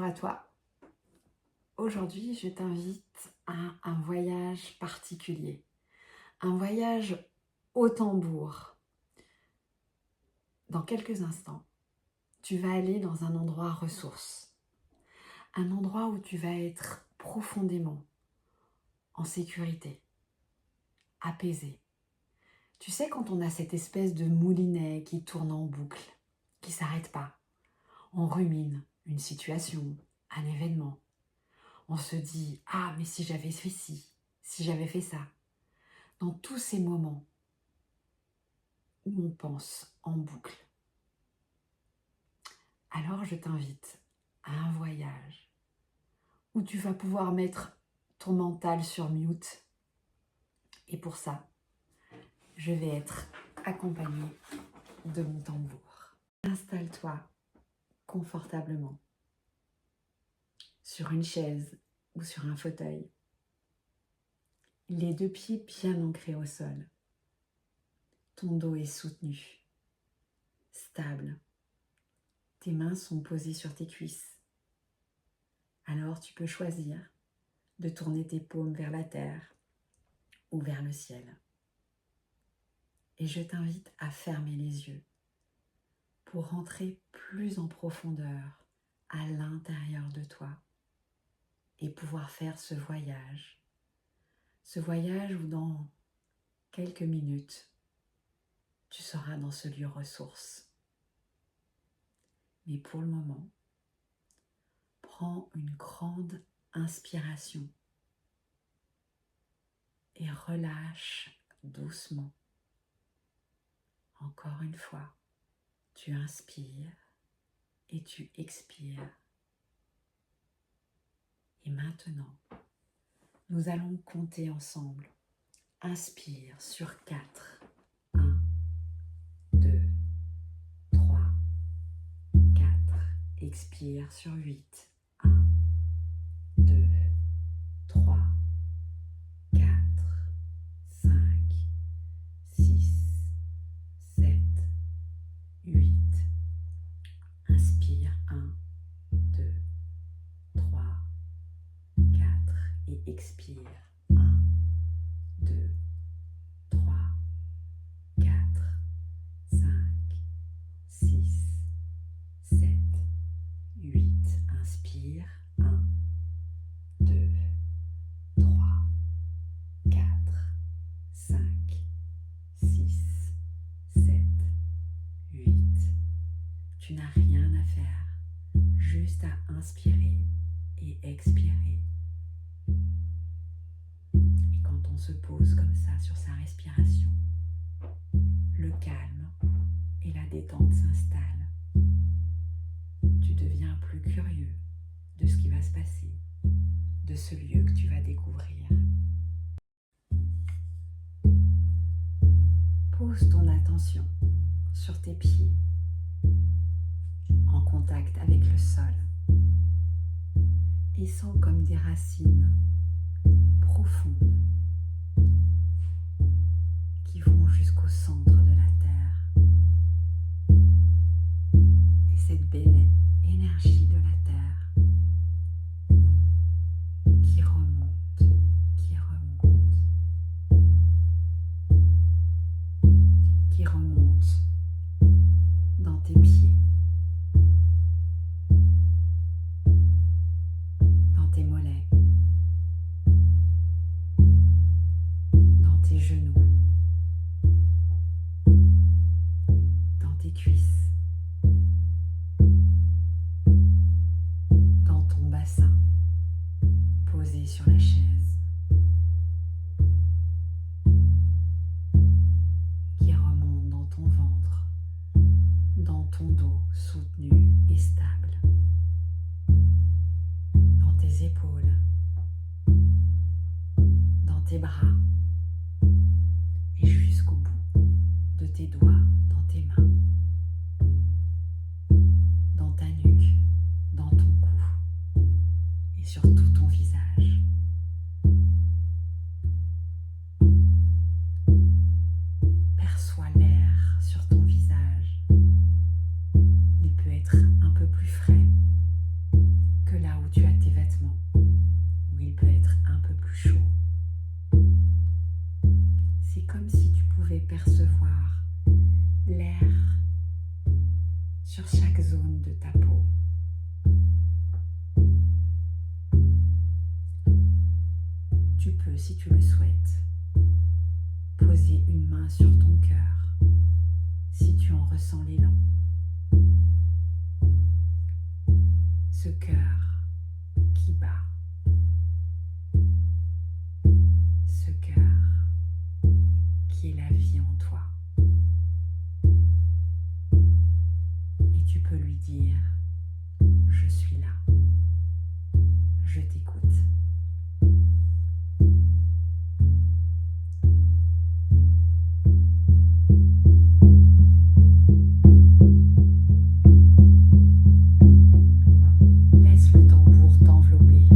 à toi. Aujourd'hui, je t'invite à un voyage particulier, un voyage au tambour. Dans quelques instants, tu vas aller dans un endroit ressource, un endroit où tu vas être profondément en sécurité, apaisé. Tu sais, quand on a cette espèce de moulinet qui tourne en boucle, qui ne s'arrête pas, on rumine une situation, un événement. On se dit « Ah, mais si j'avais fait ci, si j'avais fait ça ». Dans tous ces moments où on pense en boucle, alors je t'invite à un voyage où tu vas pouvoir mettre ton mental sur mute. Et pour ça, je vais être accompagnée de mon tambour. Installe-toi confortablement sur une chaise ou sur un fauteuil. Les deux pieds bien ancrés au sol. Ton dos est soutenu, stable. Tes mains sont posées sur tes cuisses. Alors tu peux choisir de tourner tes paumes vers la terre ou vers le ciel. Et je t'invite à fermer les yeux pour rentrer plus en profondeur à l'intérieur de toi et pouvoir faire ce voyage où dans quelques minutes, tu seras dans ce lieu ressource. Mais pour le moment, prends une grande inspiration et relâche doucement. Encore une fois, tu inspires et tu expires. Et maintenant, nous allons compter ensemble. Inspire sur 4. 1, 2, 3, 4. Expire sur 8. 1, 2, 3, 4, 5, 6, 7, 8. Inspire 1, 2, 3, 4 et expire 1, 2, 3, 4, 5, 6, 7, 8. Inspire 1, 2, 3, 4, 5, 6, 7, 8. Tu n'as rien à faire, juste à inspirer et expirer. Et quand on se pose comme ça sur sa respiration, le calme et la détente s'installent. Tu deviens plus curieux de ce qui va se passer, de ce lieu que tu vas découvrir. Pose ton attention sur tes pieds, en contact avec le sol, et sens comme des racines profondes qui vont jusqu'au centre de la terre. Et cette belle énergie de la terre qui remonte, qui remonte, qui remonte dans tes pieds, dans tes mollets, dans tes genoux, dans tes cuisses, dans ton bassin posé sur la chaise, qui remonte dans ton ventre, dans ton dos soutenu et stable, dans tes épaules, dans tes bras et jusqu'au bout de tes doigts, dans tes mains, dans ta nuque, dans ton cou et sur tout ton visage. Perçois l'air sur ton visage. Il peut être un peu plus frais que l'air où tu as tes vêtements, où il peut être un peu plus chaud. C'est comme si tu pouvais percevoir l'air sur chaque zone de ta peau. Tu peux, si tu le souhaites, poser une main sur ton cœur si tu en ressens l'élan. Ce cœur qui bat. Ce cœur qui est la vie en toi. Et tu peux lui dire, je suis là, je t'écoute. Laisse le tambour t'envelopper.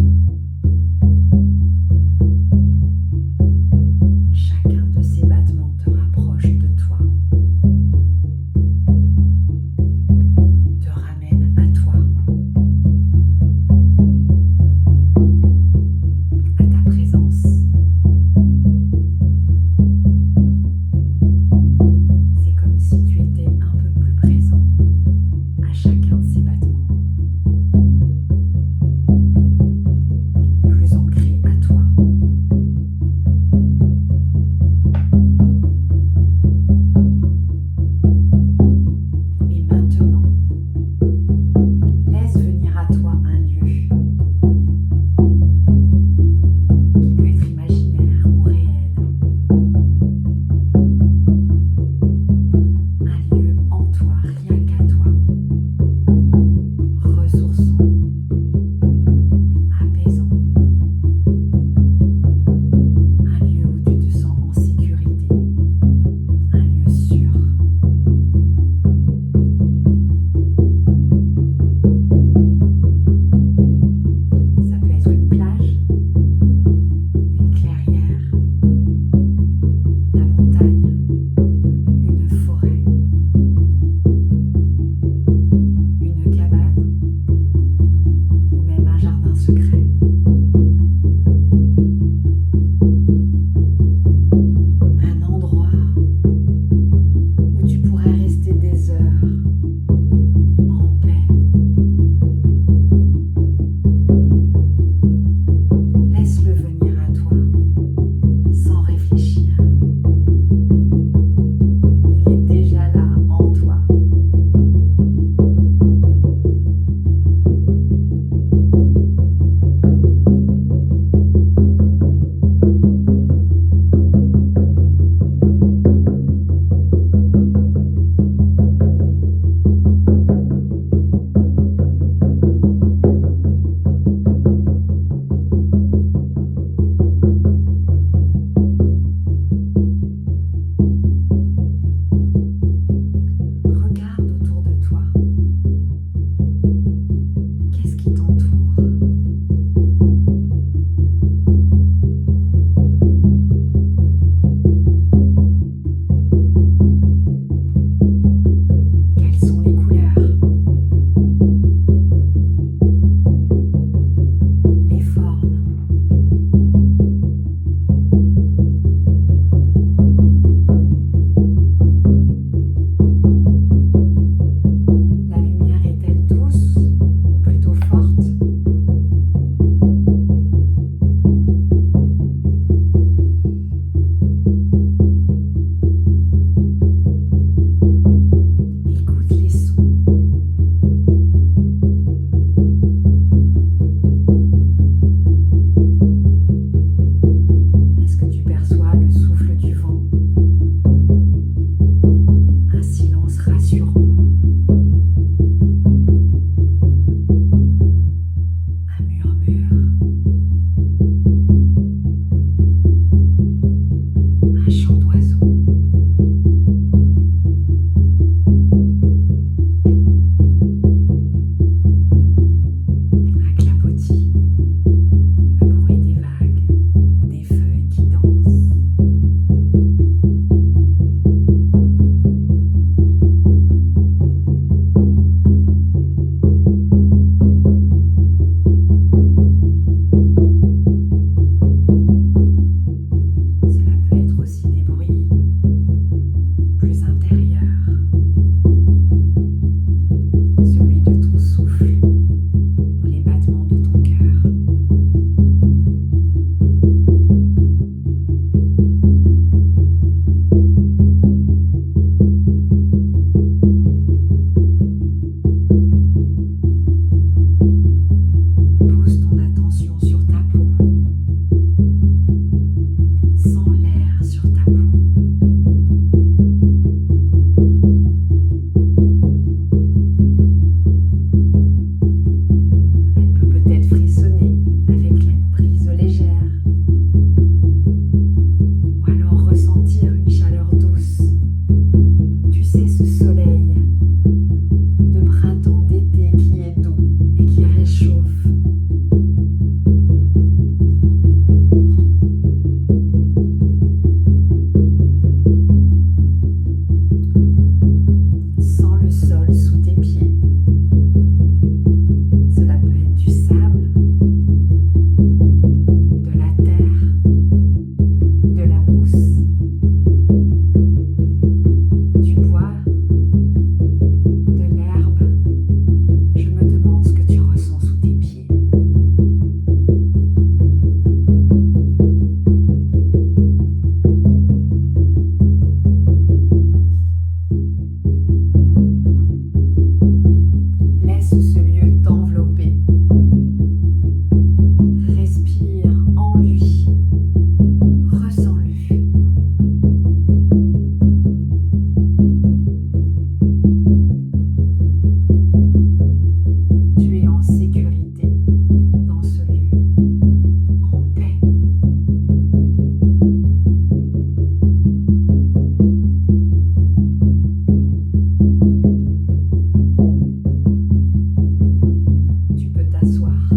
t'asseoir,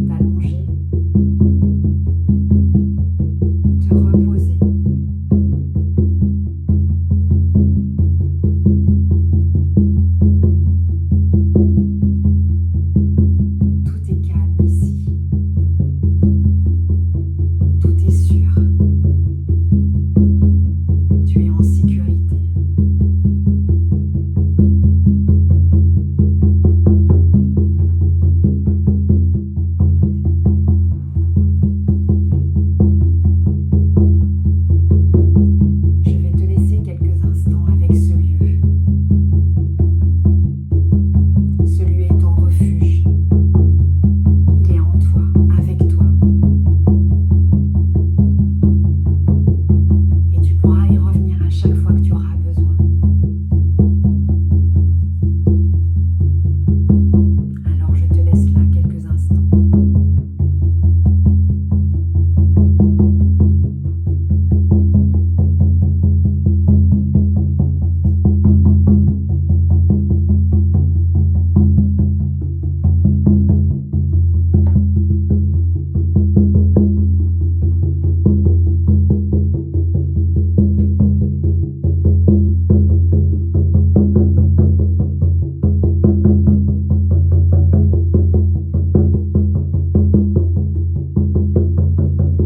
t'allonger, te reposer. Tout est calme ici. Tout est sûr. Tu es en sécurité. Je vais te laisser quelques instants avec ce lieu. Ce lieu est ton refuge. Il est en toi, avec toi. Et tu pourras y revenir à chaque fois que tu auras besoin. Alors je te laisse là quelques instants.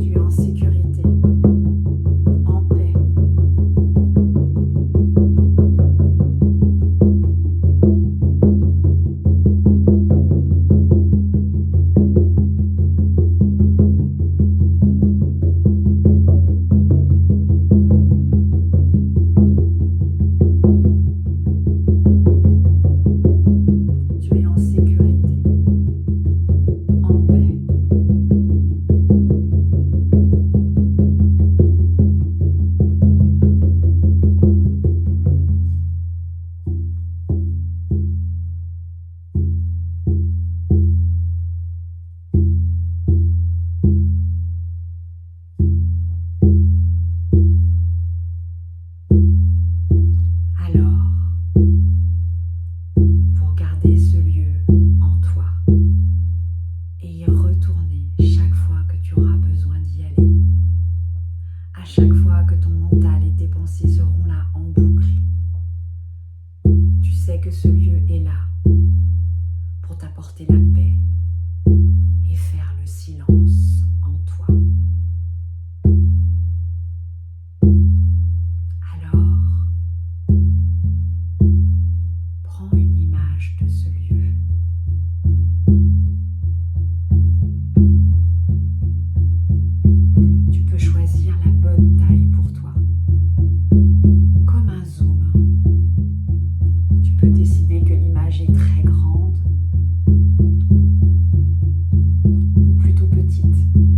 Tu es en sécurité, en paix. Tu es en sécurité, en paix. Alors, pour garder ce lieu en toi et y retourner chaque fois que tu auras besoin d'y aller, à chaque fois que ton mental et tes pensées seront là en boucle, tu sais que ce lieu est là pour t'apporter la paix et faire le silence en toi. Alors, prends une image de ce lieu. Tu peux choisir la bonne taille pour toi, comme un zoom. Tu peux décider que l'image est très grande ou plutôt petite.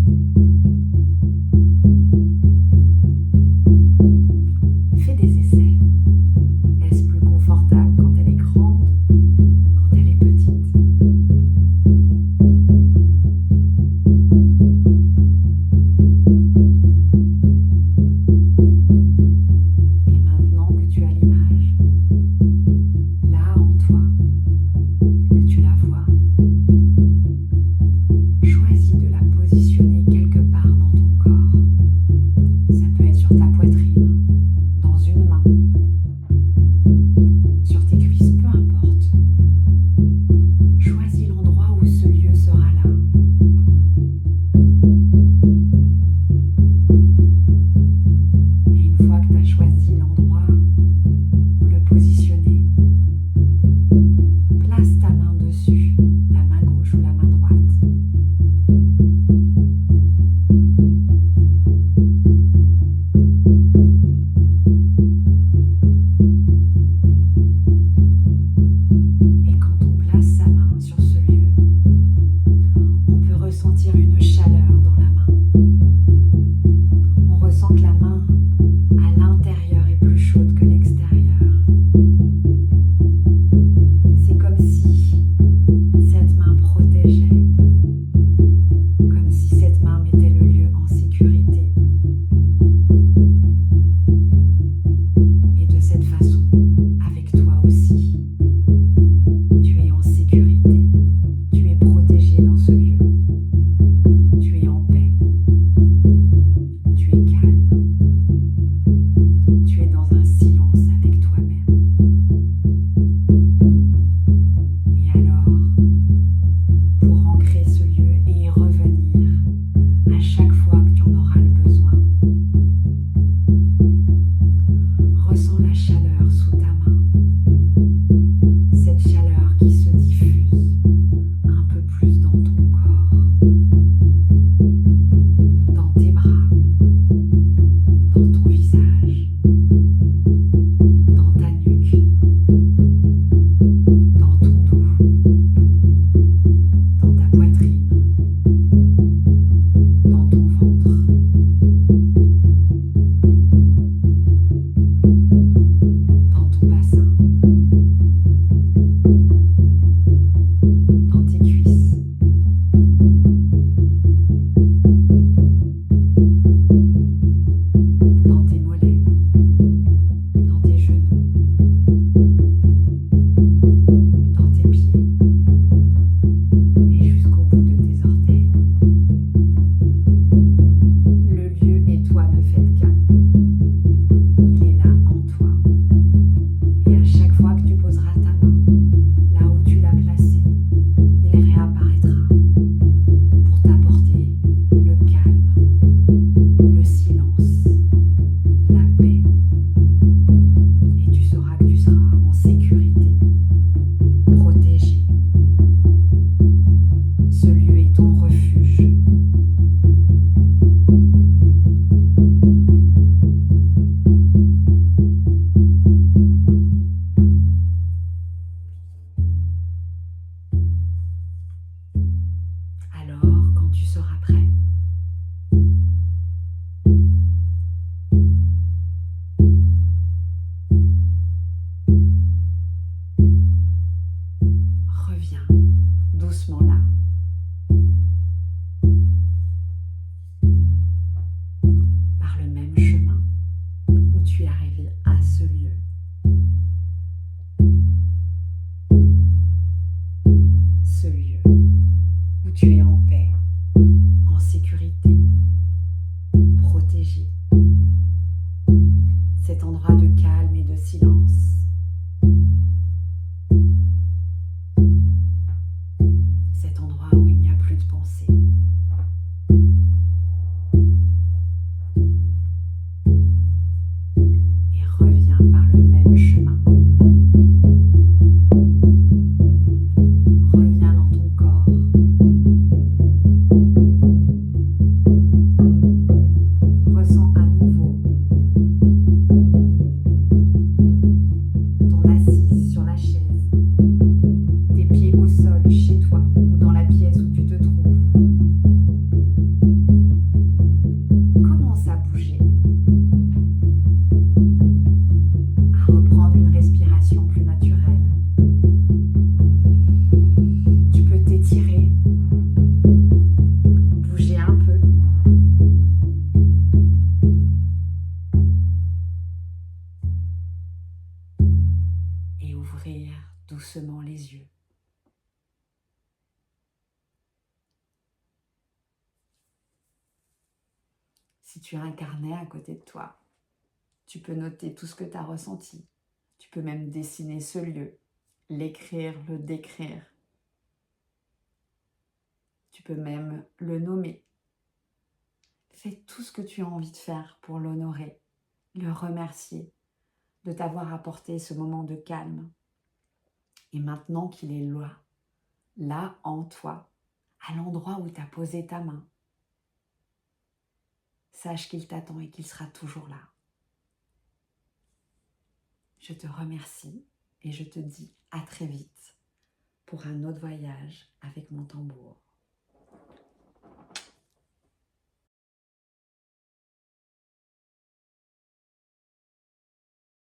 refuge. Alors, quand tu seras prêt, reviens doucement là. Par le même chemin où tu es arrivé à ce lieu. Ce lieu où tu es en paix, en sécurité, protégé. Cet endroit de calme et de silence. Cet endroit où il n'y a plus de pensée. Et reviens par le même chemin. Reviens dans ton corps. Ressens à nouveau ton assise sur la chaise, tes pieds au sol chez toi ou dans la pièce où tu te trouves. Commence à bouger, à reprendre une respiration plus naturelle. Tu peux t'étirer, bouger un peu. Et ouvrir doucement les yeux. Si tu as un carnet à côté de toi, tu peux noter tout ce que tu as ressenti. Tu peux même dessiner ce lieu, l'écrire, le décrire. Tu peux même le nommer. Fais tout ce que tu as envie de faire pour l'honorer, le remercier de t'avoir apporté ce moment de calme. Et maintenant qu'il est là en toi, à l'endroit où tu as posé ta main, sache qu'il t'attend et qu'il sera toujours là. Je te remercie et je te dis à très vite pour un autre voyage avec mon tambour.